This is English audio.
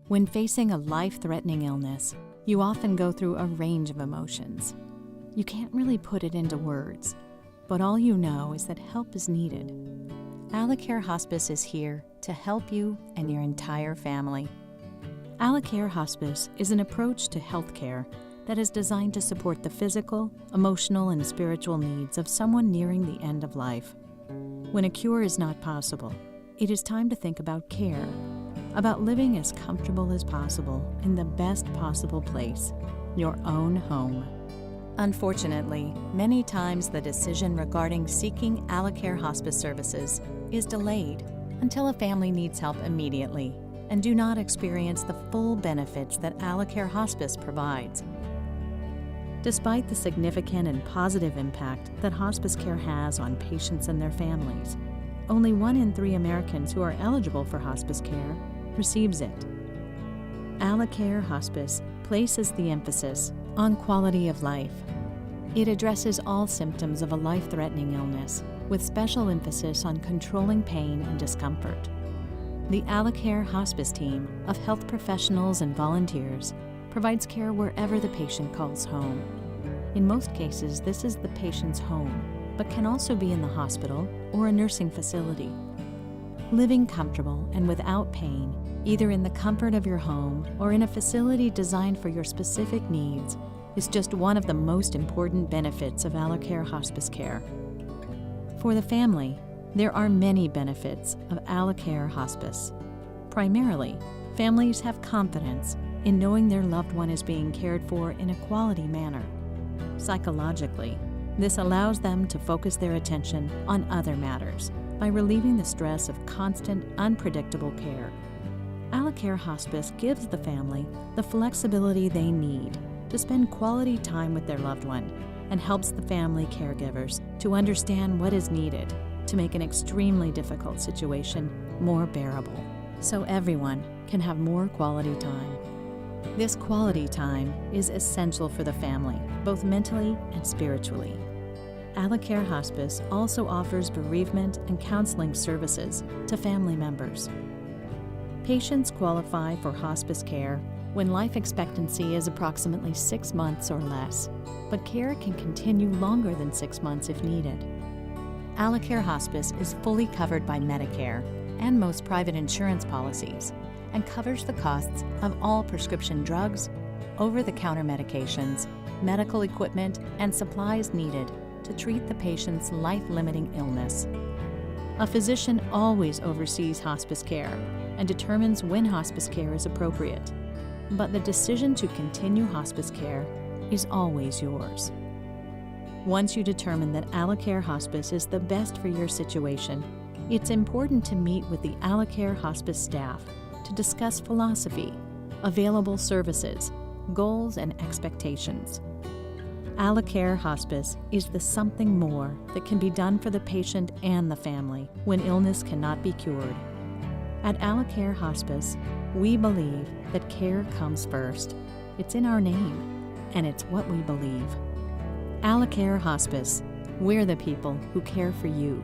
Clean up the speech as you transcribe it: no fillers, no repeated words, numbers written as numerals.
When facing a life-threatening illness, you often go through a range of emotions. You can't really put it into words, but all you know is that help is needed. Alacare Hospice is here to help you and your entire family. Alacare Hospice is an approach to healthcare that is designed to support the physical, emotional, and spiritual needs of someone nearing the end of life. When a cure is not possible, it is time to think about care, about living as comfortable as possible in the best possible place, your own home. Unfortunately, many times the decision regarding seeking Alacare Hospice services is delayed until a family needs help immediately and do not experience the full benefits that Alacare Hospice provides. Despite the significant and positive impact that hospice care has on patients and their families, only 1 in 3 Americans who are eligible for hospice care receives it. Alacare Hospice places the emphasis on quality of life. It addresses all symptoms of a life-threatening illness, with special emphasis on controlling pain and discomfort. The Alacare Hospice team of health professionals and volunteers provides care wherever the patient calls home. In most cases, this is the patient's home, but can also be in the hospital or a nursing facility. Living comfortable and without pain, either in the comfort of your home or in a facility designed for your specific needs, is just one of the most important benefits of Alacare Hospice care. For the family, there are many benefits of Alacare Hospice. Primarily, families have confidence in knowing their loved one is being cared for in a quality manner. Psychologically, this allows them to focus their attention on other matters by relieving the stress of constant, unpredictable care. Alacare Hospice gives the family the flexibility they need to spend quality time with their loved one and helps the family caregivers to understand what is needed to make an extremely difficult situation more bearable, so everyone can have more quality time. This quality time is essential for the family, both mentally and spiritually. Alacare Hospice also offers bereavement and counseling services to family members. Patients qualify for hospice care when life expectancy is approximately 6 months or less, but care can continue longer than 6 months if needed. Alacare Hospice is fully covered by Medicare and most private insurance policies and covers the costs of all prescription drugs, over-the-counter medications, medical equipment, and supplies needed to treat the patient's life-limiting illness. A physician always oversees hospice care and determines when hospice care is appropriate, but the decision to continue hospice care is always yours. Once you determine that Alacare Hospice is the best for your situation, it's important to meet with the Alacare Hospice staff to discuss philosophy, available services, goals, and expectations. Alacare Hospice is the something more that can be done for the patient and the family when illness cannot be cured. At Alacare Hospice, we believe that care comes first. It's in our name, and it's what we believe. Alacare Hospice, we're the people who care for you.